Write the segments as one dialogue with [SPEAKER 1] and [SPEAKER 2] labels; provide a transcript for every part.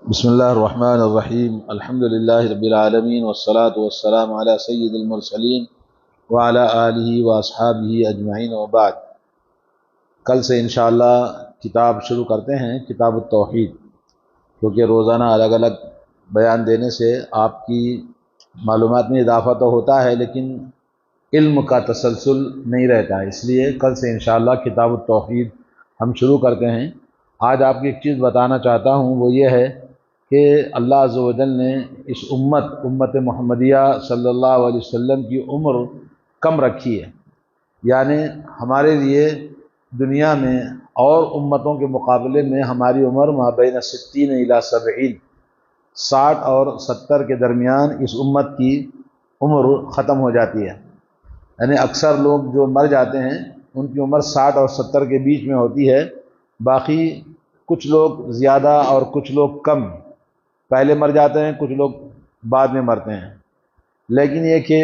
[SPEAKER 1] بسم اللہ الرحمن الرحیم الحمد للہ رب العالمین والصلاة والسلام علی سید المرسلین وعلی آلہ واصحابہ اجمعین وبعد۔ کل سے انشاءاللہ کتاب شروع کرتے ہیں، کتاب التوحید، کیونکہ روزانہ الگ الگ بیان دینے سے آپ کی معلومات میں اضافہ تو ہوتا ہے لیکن علم کا تسلسل نہیں رہتا ہے، اس لیے کل سے انشاءاللہ کتاب التوحید ہم شروع کرتے ہیں۔ آج آپ کی ایک چیز بتانا چاہتا ہوں، وہ یہ ہے کہ اللہ عز و جل نے اس امت محمدیہ صلی اللہ علیہ وسلم کی عمر کم رکھی ہے، یعنی ہمارے لیے دنیا میں اور امتوں کے مقابلے میں ہماری عمر مابین 60 الی 70، 60 اور 70 کے درمیان اس امت کی عمر ختم ہو جاتی ہے۔ یعنی اکثر لوگ جو مر جاتے ہیں ان کی عمر 60 اور 70 کے بیچ میں ہوتی ہے، باقی کچھ لوگ زیادہ اور کچھ لوگ کم پہلے مر جاتے ہیں، کچھ لوگ بعد میں مرتے ہیں، لیکن یہ کہ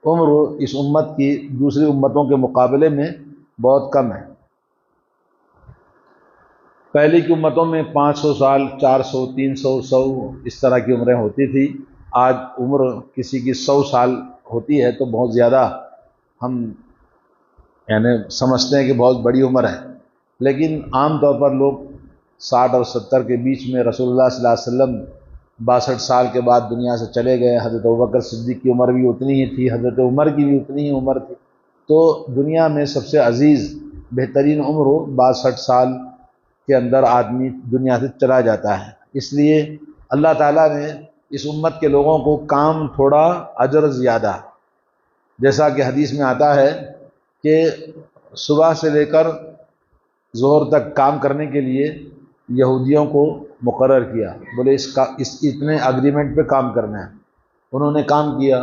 [SPEAKER 1] عمر اس امت کی دوسری امتوں کے مقابلے میں بہت کم ہے۔ پہلے کی امتوں میں 500 سال، 400، 300، 100 اس طرح کی عمریں ہوتی تھی۔ آج عمر کسی کی 100 سال ہوتی ہے تو بہت زیادہ ہم یعنی سمجھتے ہیں کہ بہت بڑی عمر ہے، لیکن عام طور پر لوگ 60 اور 70 کے بیچ میں، رسول اللہ صلی اللہ علیہ وسلم 62 سال کے بعد دنیا سے چلے گئے، حضرت ابوبکر صدیق کی عمر بھی اتنی ہی تھی، حضرت عمر کی بھی اتنی ہی عمر تھی، تو دنیا میں سب سے عزیز بہترین عمر 62 سال کے اندر آدمی دنیا سے چلا جاتا ہے۔ اس لیے اللہ تعالیٰ نے اس امت کے لوگوں کو کام تھوڑا، اجر زیادہ، جیسا کہ حدیث میں آتا ہے کہ صبح سے لے کر ظہر تک کام کرنے کے لیے یہودیوں کو مقرر کیا، بولے اس اتنے اگریمنٹ پہ کام کرنا ہے، انہوں نے کام کیا۔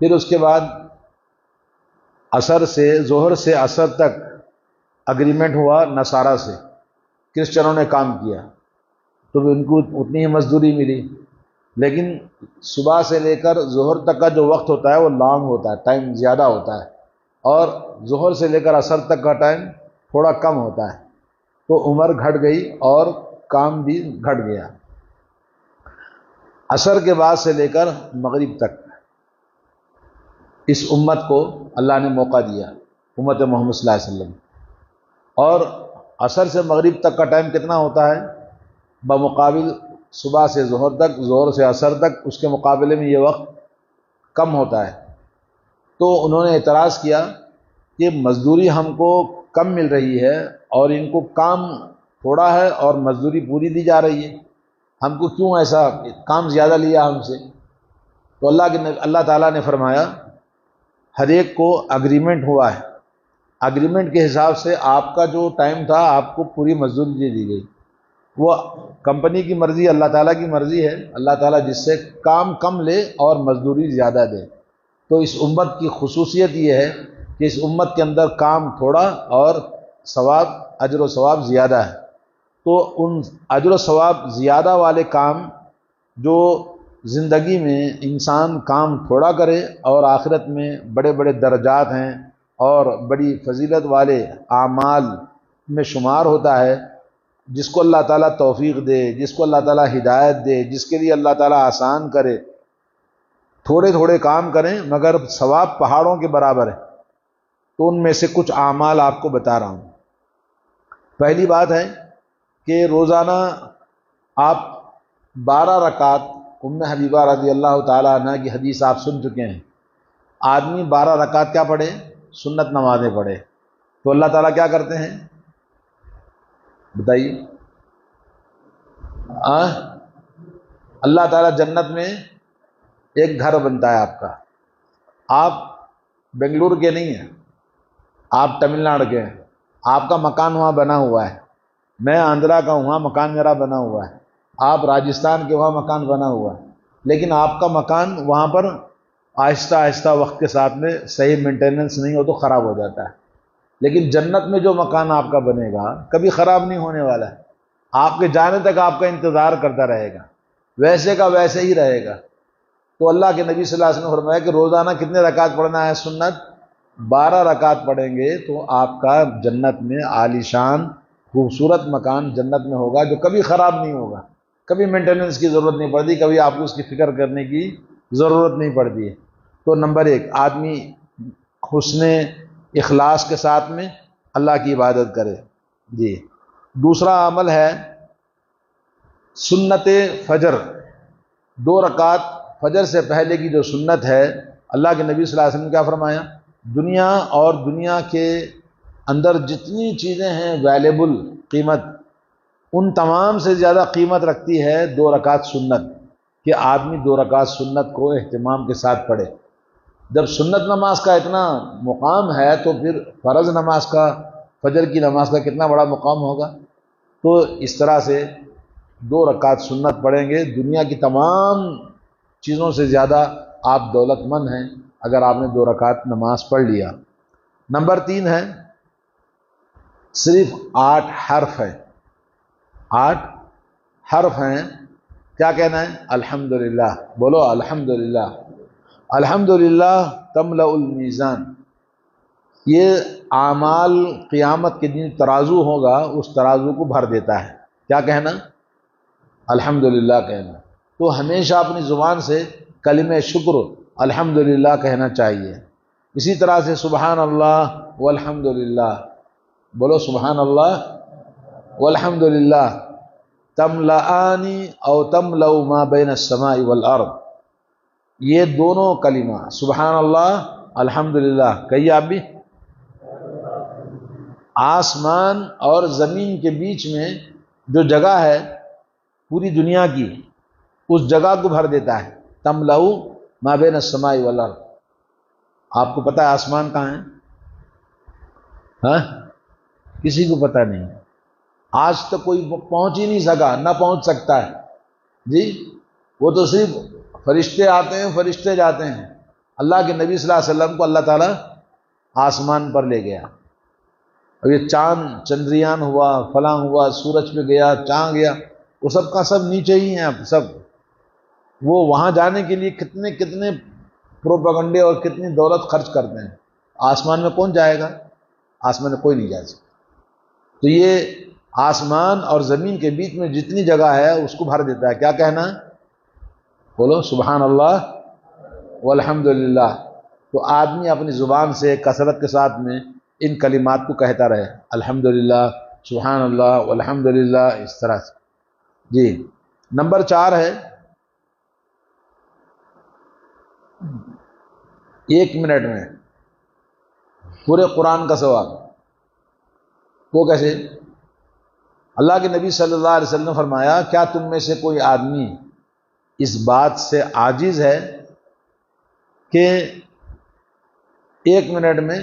[SPEAKER 1] پھر اس کے بعد ظہر سے عصر تک اگریمنٹ ہوا نصارہ سے، کرسچنوں نے کام کیا تو ان کو اتنی ہی مزدوری ملی، لیکن صبح سے لے کر ظہر تک کا جو وقت ہوتا ہے وہ لانگ ہوتا ہے، ٹائم زیادہ ہوتا ہے، اور ظہر سے لے کر عصر تک کا ٹائم تھوڑا کم ہوتا ہے، تو عمر گھٹ گئی اور کام بھی گھٹ گیا۔ عصر کے بعد سے لے کر مغرب تک اس امت کو اللہ نے موقع دیا، امت محمد صلی اللہ علیہ وسلم، اور عصر سے مغرب تک کا ٹائم کتنا ہوتا ہے بمقابل صبح سے ظہر تک، ظہر سے عصر تک، اس کے مقابلے میں یہ وقت کم ہوتا ہے۔ تو انہوں نے اعتراض کیا کہ مزدوری ہم کو کم مل رہی ہے اور ان کو کام تھوڑا ہے اور مزدوری پوری دی جا رہی ہے، ہم کو کیوں ایسا کام زیادہ لیا ہم سے؟ تو اللہ تعالیٰ نے فرمایا ہر ایک کو اگریمنٹ ہوا ہے، اگریمنٹ کے حساب سے آپ کا جو ٹائم تھا آپ کو پوری مزدوری دے دی گئی۔ وہ کمپنی کی مرضی، اللہ تعالیٰ کی مرضی ہے، اللہ تعالیٰ جس سے کام کم لے اور مزدوری زیادہ دے۔ تو اس امت کی خصوصیت یہ ہے کہ اس امت کے اندر کام تھوڑا اور ثواب، اجر و ثواب زیادہ ہے۔ تو ان اجر و ثواب زیادہ والے کام جو زندگی میں انسان کام تھوڑا کرے اور آخرت میں بڑے بڑے درجات ہیں اور بڑی فضیلت والے اعمال میں شمار ہوتا ہے، جس کو اللہ تعالیٰ توفیق دے، جس کو اللہ تعالیٰ ہدایت دے، جس کے لیے اللہ تعالیٰ آسان کرے، تھوڑے تھوڑے کام کریں مگر ثواب پہاڑوں کے برابر ہے۔ تو ان میں سے کچھ اعمال آپ کو بتا رہا ہوں۔ پہلی بات ہے کہ روزانہ آپ 12 رکعت، ام حبیبہ رضی اللہ تعالیٰ عنہ کی حدیث آپ سن چکے ہیں، آدمی 12 رکعت کیا پڑھے؟ سنت نمازیں پڑھے، تو اللہ تعالیٰ کیا کرتے ہیں بتائیے؟ اللہ تعالیٰ جنت میں ایک گھر بنتا ہے آپ کا، آپ بنگلور کے نہیں ہیں، آپ تمل ناڈو کے ہیں، آپ کا مکان وہاں بنا ہوا ہے، میں آندھرا کا ہوں، وہاں مکان میرا بنا ہوا ہے، آپ راجستھان کے، وہاں مکان بنا ہوا ہے، لیکن آپ کا مکان وہاں پر آہستہ آہستہ وقت کے ساتھ میں صحیح مینٹیننس نہیں ہو تو خراب ہو جاتا ہے، لیکن جنت میں جو مکان آپ کا بنے گا کبھی خراب نہیں ہونے والا ہے، آپ کے جانے تک آپ کا انتظار کرتا رہے گا، ویسے کا ویسے ہی رہے گا۔ تو اللہ کے نبی صلی اللہ علیہ وسلم نے فرمایا کہ روزانہ کتنے رکعت پڑھنا ہے؟ سنت 12 رکعت پڑھیں گے تو آپ کا جنت میں عالی شان خوبصورت مکان جنت میں ہوگا جو کبھی خراب نہیں ہوگا۔ کبھی مینٹیننس کی ضرورت نہیں پڑتی، کبھی آپ کو اس کی فکر کرنے کی ضرورت نہیں پڑتی ہے۔ تو نمبر ایک، آدمی حسن اخلاص کے ساتھ میں اللہ کی عبادت کرے۔ جی، دوسرا عمل ہے سنت فجر، 2 رکعت فجر سے پہلے کی جو سنت ہے، اللہ کے نبی صلی اللہ علیہ وسلم نے کیا فرمایا؟ دنیا اور دنیا کے اندر جتنی چیزیں ہیں ویلیبل قیمت، ان تمام سے زیادہ قیمت رکھتی ہے 2 رکعت سنت، کہ آدمی 2 رکعت سنت کو اہتمام کے ساتھ پڑھے۔ جب سنت نماز کا اتنا مقام ہے تو پھر فرض نماز کا، فجر کی نماز کا کتنا بڑا مقام ہوگا۔ تو اس طرح سے 2 رکعت سنت پڑھیں گے، دنیا کی تمام چیزوں سے زیادہ آپ دولت مند ہیں اگر آپ نے 2 رکعت نماز پڑھ لیا۔ نمبر 3 ہے، صرف 8 حرف ہیں، 8 حرف ہیں۔ کیا کہنا ہے؟ الحمدللہ، بولو الحمدللہ، الحمدللہ تملأ المیزان۔ یہ اعمال قیامت کے دن ترازو ہوگا، اس ترازو کو بھر دیتا ہے۔ کیا کہنا؟ الحمدللہ کہنا۔ تو ہمیشہ اپنی زبان سے کلمہ شکر الحمدللہ کہنا چاہیے۔ اسی طرح سے سبحان اللہ والحمدللہ، بولو سبحان اللہ والحمدللہ تملأانی او تملأ ما بین السماء والارض۔ یہ دونوں کلمہ سبحان اللہ الحمدللہ کہیے آپ بھی۔ آسمان اور زمین کے بیچ میں جو جگہ ہے پوری دنیا کی، اس جگہ کو بھر دیتا ہے۔ تملأ ما بین السماء والارض۔ آپ کو پتہ ہے آسمان کہاں ہے؟ ہاں، کسی کو پتہ نہیں، آج تک کوئی پہنچ ہی نہیں سکا، نہ پہنچ سکتا ہے۔ جی، وہ تو صرف فرشتے آتے ہیں فرشتے جاتے ہیں۔ اللہ کے نبی صلی اللہ علیہ وسلم کو اللہ تعالیٰ آسمان پر لے گیا، اور یہ چاند چندریان ہوا، فلاں ہوا، سورج پہ گیا، چاند گیا، وہ سب کا سب نیچے ہی ہیں اب سب۔ وہ وہاں جانے کے لیے کتنے کتنے پروپیگنڈے اور کتنی دولت خرچ کرتے ہیں۔ آسمان میں کون جائے گا؟ آسمان میں کوئی نہیں جا سکتا۔ تو یہ آسمان اور زمین کے بیچ میں جتنی جگہ ہے اس کو بھر دیتا ہے۔ کیا کہنا؟ بولو سبحان اللہ والحمدللہ۔ تو آدمی اپنی زبان سے کثرت کے ساتھ میں ان کلمات کو کہتا رہے، الحمدللہ، سبحان اللہ والحمدللہ، اس طرح سے۔ جی، نمبر 4 ہے 1 منٹ میں پورے قرآن کا ثواب۔ وہ کیسے؟ اللہ کے نبی صلی اللہ علیہ وسلم نے فرمایا، کیا تم میں سے کوئی آدمی اس بات سے عاجز ہے کہ 1 منٹ میں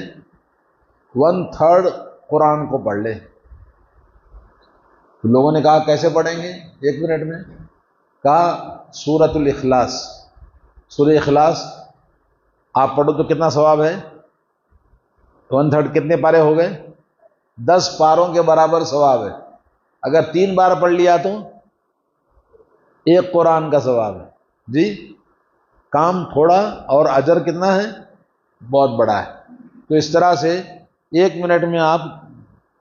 [SPEAKER 1] 1/3 قرآن کو پڑھ لے؟ تو لوگوں نے کہا کیسے پڑھیں گے 1 منٹ میں؟ کہا سورۃ الاخلاص، سورہ اخلاص آپ پڑھو تو کتنا ثواب ہے؟ 1/3 کتنے پارے ہو گئے؟ 10 پاروں کے برابر ثواب ہے۔ اگر 3 بار پڑھ لیا تو 1 قرآن کا ثواب ہے۔ جی، کام تھوڑا اور اجر کتنا ہے؟ بہت بڑا ہے۔ تو اس طرح سے 1 منٹ میں آپ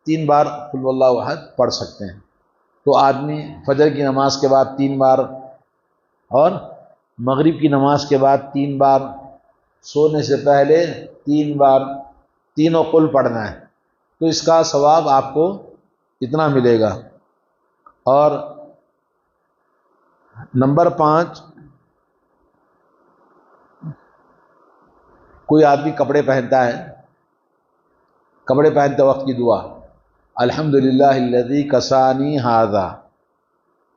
[SPEAKER 1] 3 بار قل ہو اللہ احد پڑھ سکتے ہیں۔ تو آدمی فجر کی نماز کے بعد 3 بار، اور مغرب کی نماز کے بعد 3 بار، سونے سے پہلے 3 بار، تینوں قل پڑھنا ہے۔ تو اس کا ثواب آپ کو اتنا ملے گا۔ اور نمبر 5، کوئی آدمی کپڑے پہنتا ہے، کپڑے پہنتے وقت کی دعا، الحمدللہ الذی کسانی ھذا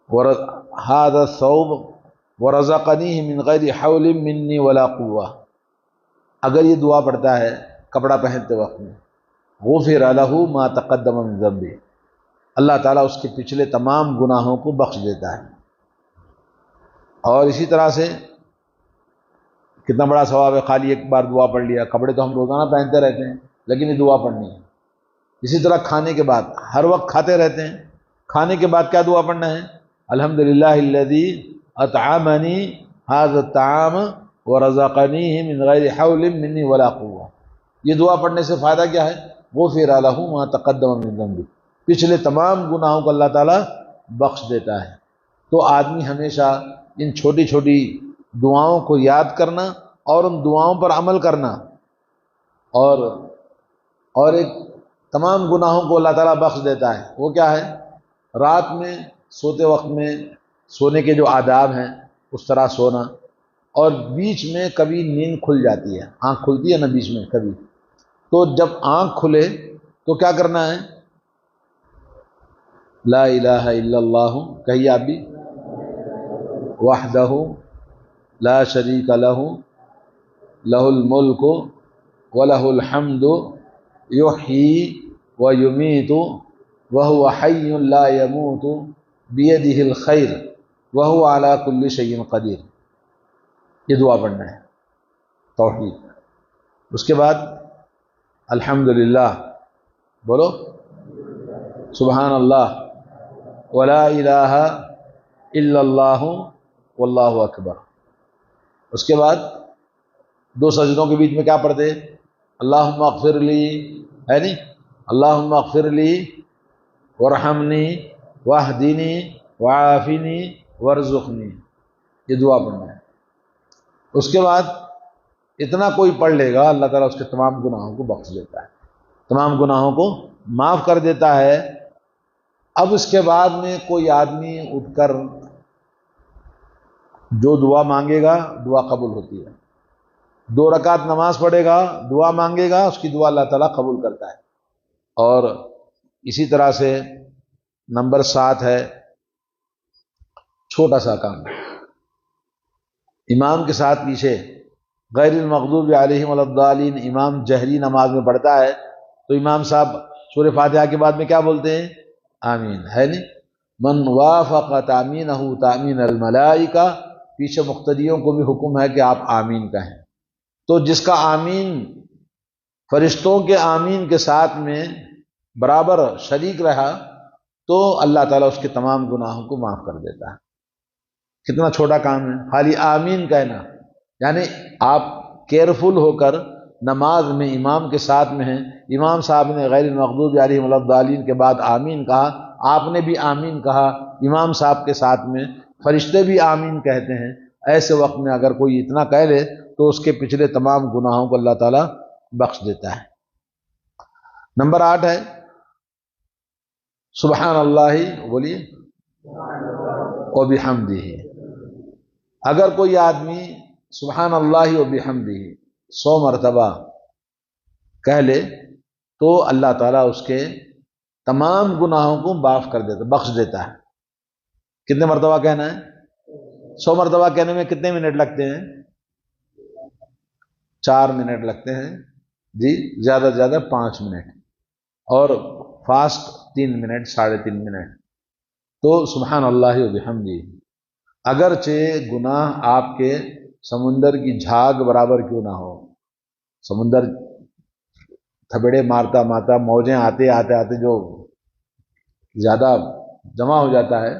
[SPEAKER 1] الثوب ورزقنیہ من غیر حول منی ولا قوہ۔ اگر یہ دعا پڑھتا ہے کپڑا پہنتے وقت میں، غفر لہ ما تقدم من ذنبہ، اللہ تعالیٰ اس کے پچھلے تمام گناہوں کو بخش دیتا ہے۔ اور اسی طرح سے کتنا بڑا ثواب ہے، خالی 1 بار دعا پڑھ لیا۔ کپڑے تو ہم روزانہ پہنتے رہتے ہیں، لیکن یہ دعا پڑھنی ہے۔ اسی طرح کھانے کے بعد، ہر وقت کھاتے رہتے ہیں، کھانے کے بعد کیا دعا پڑھنا ہے؟ الحمدللہ الذی اطعمنی ھذا الطعام ورزقنیہ من غیر حول منی ولا قوہ۔ یہ دعا پڑھنے سے فائدہ کیا ہے؟ غفر لہ ما تقدم من ذنبہ، پچھلے تمام گناہوں کو اللہ تعالیٰ بخش دیتا ہے۔ تو آدمی ہمیشہ ان چھوٹی چھوٹی دعاؤں کو یاد کرنا اور ان دعاؤں پر عمل کرنا، اور ایک تمام گناہوں کو اللہ تعالیٰ بخش دیتا ہے۔ وہ کیا ہے؟ رات میں سوتے وقت میں سونے کے جو آداب ہیں اس طرح سونا، اور بیچ میں کبھی نیند کھل جاتی ہے، آنکھ کھلتی ہے نا بیچ میں کبھی، تو جب آنکھ کھلے تو کیا کرنا ہے؟ لا الہ الا اللہ کہیے آپ بھی، وحدہ لا شریک لہ لہ الملک ولہ الحمد یحیی ویمیت وہو حی لا یموت بیدہ الخیر وہو علی کل شیء قدیر۔ یہ دعا پڑھنا ہے، توحید۔ اس کے بعد الحمدللہ بولو، سبحان اللہ ولا الہ الا اللہ واللہ اکبر۔ اس کے بعد دو سجدوں کے بیچ میں کیا پڑھتے؟ اللہم اغفر لی، ہے نہیں؟ اللہم اغفر لی وارحمنی واہدنی وعافنی وارزقنی، یہ دعا پڑھنا ہے۔ اس کے بعد اتنا کوئی پڑھ لے گا اللہ تعالیٰ اس کے تمام گناہوں کو بخش دیتا ہے، تمام گناہوں کو معاف کر دیتا ہے۔ اب اس کے بعد میں کوئی آدمی اٹھ کر جو دعا مانگے گا دعا قبول ہوتی ہے، 2 رکعت نماز پڑھے گا، دعا مانگے گا، اس کی دعا اللہ تعالیٰ قبول کرتا ہے۔ اور اسی طرح سے نمبر 7 ہے چھوٹا سا کام، امام کے ساتھ پیچھے غیر المغضوب علیہم ولا الضالین، امام جہری نماز میں پڑھتا ہے تو امام صاحب سورہ فاتحہ کے بعد میں کیا بولتے ہیں؟ آمین، ہے نہیں؟ من وافق تامینہ تامین الملائکہ، پیچھے مقتدیوں کو بھی حکم ہے کہ آپ آمین کہیں۔ تو جس کا آمین فرشتوں کے آمین کے ساتھ میں برابر شریک رہا تو اللہ تعالیٰ اس کے تمام گناہوں کو معاف کر دیتا ہے۔ کتنا چھوٹا کام ہے، خالی آمین کہنا، یعنی آپ کیئرفل ہو کر نماز میں امام کے ساتھ میں ہیں، امام صاحب نے غیر المغضوب علیہم ولا الضالین کے بعد آمین کہا، آپ نے بھی آمین کہا، امام صاحب کے ساتھ میں فرشتے بھی آمین کہتے ہیں، ایسے وقت میں اگر کوئی اتنا کہہ لے تو اس کے پچھلے تمام گناہوں کو اللہ تعالیٰ بخش دیتا ہے۔ نمبر 8 ہے سبحان اللہ، بولیے، وبحمدہ۔ اگر کوئی آدمی سبحان اللہ وبحمدہ 100 مرتبہ کہہ لے تو اللہ تعالیٰ اس کے تمام گناہوں کو معاف کر دیتا، بخش دیتا ہے۔ کتنے مرتبہ کہنا ہے؟ 100 مرتبہ کہنے میں کتنے منٹ لگتے ہیں؟ 4 منٹ لگتے ہیں جی، زیادہ سے زیادہ 5 منٹ، اور فاسٹ 3 منٹ، 3.5 منٹ۔ تو سبحان اللہ وبحمدہ، اگرچہ گناہ آپ کے سمندر کی جھاگ برابر کیوں نہ ہو، سمندر تھبڑے مارتا مارتا موجیں آتے آتے جو زیادہ جمع ہو جاتا ہے،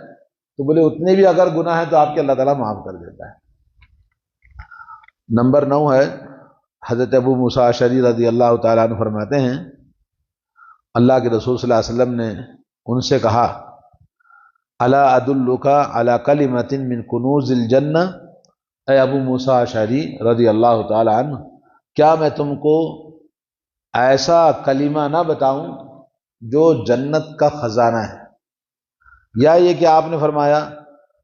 [SPEAKER 1] تو بولے اتنے بھی اگر گناہ ہے تو آپ کے اللہ تعالیٰ معاف کر دیتا ہے۔ نمبر 9 ہے حضرت ابو موسیٰ اشعری رضی اللہ تعالیٰ عنہ فرماتے ہیں اللہ کے رسول صلی اللہ علیہ وسلم نے ان سے کہا الا ادلک علی کلمۃ من کنوز الجنہ، اے ابو موسیٰ اشعری رضی اللہ تعالیٰ عنہ، کیا میں تم کو ایسا کلمہ نہ بتاؤں جو جنت کا خزانہ ہے؟ یا یہ کہ آپ نے فرمایا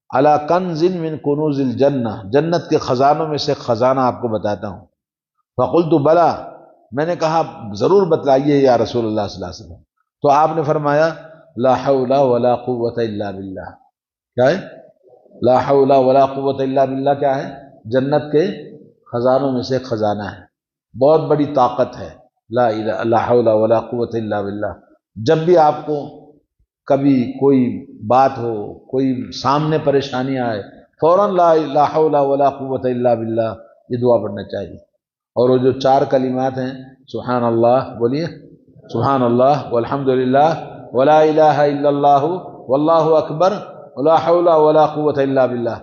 [SPEAKER 1] علی کنز من کنوز الجنہ، جنت کے خزانوں میں سے خزانہ آپ کو بتاتا ہوں۔ فقلت بلا، میں نے کہا ضرور بتلائیے یا رسول اللہ صلی اللہ علیہ وسلم۔ تو آپ نے فرمایا لا حول ولا قوت الا باللہ، کیا ہے؟ لا حول ولا قوت الا باللہ کیا ہے؟ جنت کے خزانوں میں سے خزانہ ہے، بہت بڑی طاقت ہے لا حول ولا قوت الا باللہ۔ جب بھی آپ کو کبھی کوئی بات ہو، کوئی سامنے پریشانی آئے، فوراً لا حول ولا قوت الا باللہ یہ دعا پڑھنا چاہیے۔ اور وہ جو 4 کلمات ہیں، سبحان اللہ، بولیے سبحان اللہ والحمدللہ ولا الہ الا اللہ واللہ اکبر ولا حول ولا قوت الا باللہ۔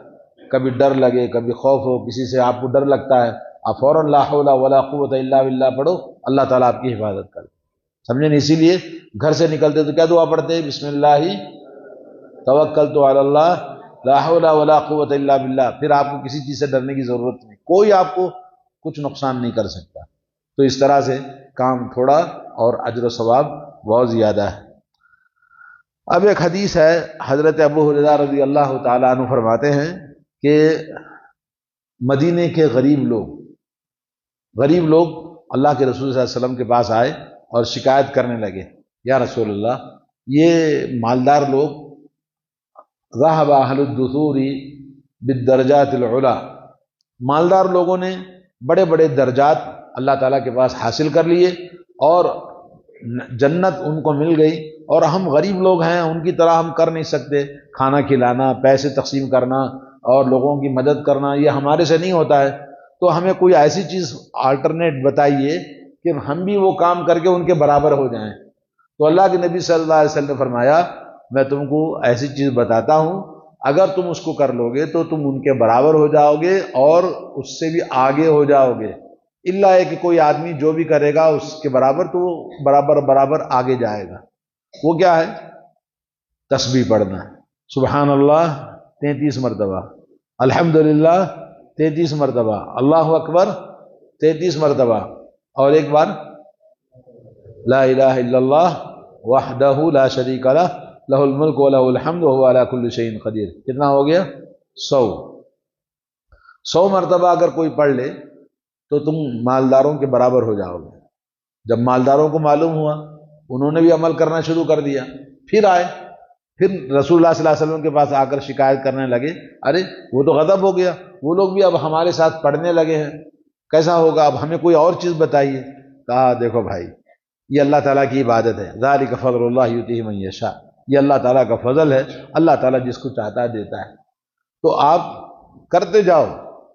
[SPEAKER 1] کبھی ڈر لگے، کبھی خوف ہو، کسی سے آپ کو ڈر لگتا ہے، آپ فوراً لا حول ولا قوت الا باللہ پڑھو، اللہ تعالیٰ آپ کی حفاظت کرے، سمجھے نا؟ اسی لیے گھر سے نکلتے تو کیا دعا پڑھتے ہیں؟ بسم اللہ توکلت علی اللہ لا حول ولا قوت الا باللہ، پھر آپ کو کسی چیز سے ڈرنے کی ضرورت نہیں، کوئی آپ کو کچھ نقصان نہیں کر سکتا۔ تو اس طرح سے کام تھوڑا اور اجر و ثواب بہت زیادہ ہے۔ اب ایک حدیث ہے، حضرت ابو ہریرہ رضی اللہ تعالیٰ عنہ فرماتے ہیں کہ مدینے کے غریب لوگ اللہ کے رسول صلی اللہ علیہ وسلم کے پاس آئے اور شکایت کرنے لگے، یا رسول اللہ، یہ مالدار لوگ ذهب اہل الدثور بالدرجات العلی، مالدار لوگوں نے بڑے بڑے درجات اللہ تعالیٰ کے پاس حاصل کر لیے اور جنت ان کو مل گئی، اور ہم غریب لوگ ہیں، ان کی طرح ہم کر نہیں سکتے، کھانا کھلانا، پیسے تقسیم کرنا اور لوگوں کی مدد کرنا، یہ ہمارے سے نہیں ہوتا ہے، تو ہمیں کوئی ایسی چیز آلٹرنیٹ بتائیے کہ ہم بھی وہ کام کر کے ان کے برابر ہو جائیں۔ تو اللہ کے نبی صلی اللہ علیہ وسلم نے فرمایا، میں تم کو ایسی چیز بتاتا ہوں، اگر تم اس کو کر لو گے تو تم ان کے برابر ہو جاؤ گے اور اس سے بھی آگے ہو جاؤ گے، الا ہے کہ کوئی آدمی جو بھی کرے گا اس کے برابر تو برابر آگے جائے گا۔ وہ کیا ہے؟ تسبیح پڑھنا، سبحان اللہ 33 مرتبہ، الحمدللہ 33 مرتبہ، اللہ اکبر 33 مرتبہ، اور ایک بار لا الہ الا اللہ وحدہ لا شریک لہ لہ الملک و لہ الحمد وہو علی کل شیء قدیر۔ کتنا ہو گیا؟ 100 مرتبہ اگر کوئی پڑھ لے تو تم مالداروں کے برابر ہو جاؤ گے۔ جب مالداروں کو معلوم ہوا، انہوں نے بھی عمل کرنا شروع کر دیا، پھر آئے، پھر رسول اللہ صلی اللہ علیہ وسلم کے پاس آ کر شکایت کرنے لگے، ارے وہ تو غضب ہو گیا، وہ لوگ بھی اب ہمارے ساتھ پڑھنے لگے ہیں، کیسا ہوگا، اب ہمیں کوئی اور چیز بتائیے۔ کہا دیکھو بھائی، یہ اللہ تعالیٰ کی عبادت ہے، ذالک فضل اللہ یؤتیہ من یشاء، یہ اللہ تعالیٰ کا فضل ہے، اللہ تعالیٰ جس کو چاہتا ہے دیتا ہے۔ تو آپ کرتے جاؤ،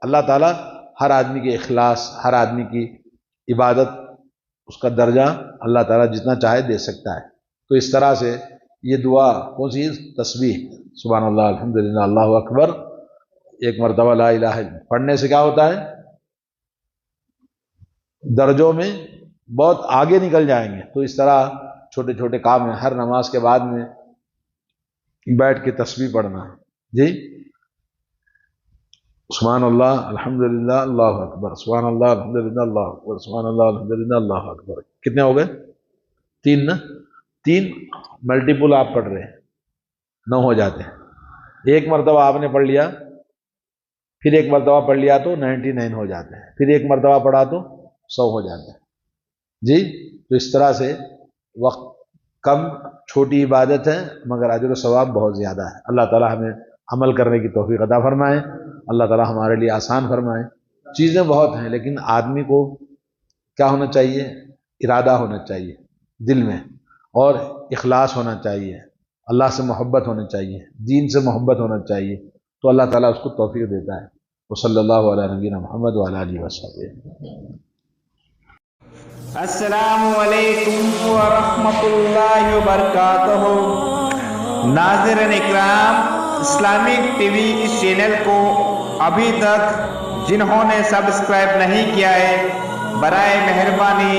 [SPEAKER 1] اللہ تعالیٰ ہر آدمی کے اخلاص، ہر آدمی کی عبادت، اس کا درجہ اللہ تعالیٰ جتنا چاہے دے سکتا ہے۔ تو اس طرح سے یہ دعا کون سی؟ تسبیح، سبحان اللہ، الحمدللہ، اللہ اکبر، ایک مرتبہ لا الہ الا، پڑھنے سے کیا ہوتا ہے؟ درجوں میں بہت آگے نکل جائیں گے۔ تو اس طرح چھوٹے چھوٹے کام ہیں، ہر نماز کے بعد میں بیٹھ کے تسبیح پڑھنا، جی، سبحان اللہ الحمدللہ اللہ اکبر، سبحان اللہ الحمدللہ اللہ اکبر، سبحان اللہ الحمدللہ اللہ اکبر۔ کتنے ہو گئے؟ 3 نا، 3 ملٹیپل آپ پڑھ رہے ہیں، 9 ہو جاتے ہیں۔ ایک مرتبہ آپ نے پڑھ لیا، پھر ایک مرتبہ پڑھ لیا تو 99 ہو جاتے ہیں، پھر ایک مرتبہ پڑھا تو 100 ہو جاتے ہیں، جی۔ تو اس طرح سے وقت کم، چھوٹی عبادت ہے مگر اجر و ثواب بہت زیادہ ہے۔ اللہ تعالیٰ ہمیں عمل کرنے کی توفیق عطا فرمائے، اللہ تعالیٰ ہمارے لیے آسان فرمائے۔ چیزیں بہت ہیں لیکن آدمی کو کیا ہونا چاہیے؟ ارادہ ہونا چاہیے دل میں، اور اخلاص ہونا چاہیے، اللہ سے محبت ہونی چاہیے، دین سے محبت ہونا چاہیے، تو اللہ تعالیٰ اس کو توفیق دیتا ہے۔ وصلی اللہ علی نبینا محمد وعلی آلہ وصحبہ۔
[SPEAKER 2] السلام علیکم ورحمۃ اللہ وبرکاتہ۔ ناظرین اکرام، اسلامک ٹی وی اس چینل کو ابھی تک جنہوں نے سبسکرائب نہیں کیا ہے، برائے مہربانی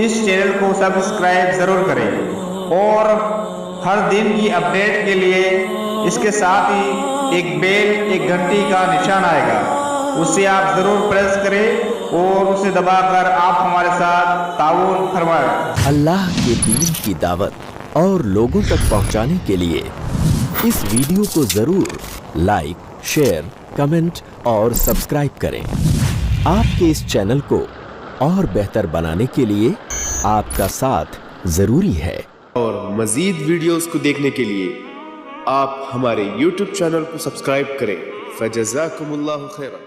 [SPEAKER 2] اس چینل کو سبسکرائب ضرور کریں، اور ہر دن کی اپڈیٹ کے لیے اس کے ساتھ ہی ایک بیل، ایک گھنٹی کا نشان آئے گا، اسے آپ ضرور پریس کریں اور اسے دبا کر آپ ہمارے ساتھ تعاون فرمائیں۔
[SPEAKER 3] اللہ کے دین کی دعوت اور لوگوں تک پہنچانے کے لیے اس ویڈیو کو ضرور لائک، شیئر، کمنٹ اور سبسکرائب کریں۔ آپ کے اس چینل کو اور بہتر بنانے کے لیے آپ کا ساتھ ضروری ہے۔
[SPEAKER 4] اور مزید ویڈیوز کو دیکھنے کے لیے آپ ہمارے YouTube چینل کو سبسکرائب کریں۔ فجزاکم اللہ خیرا۔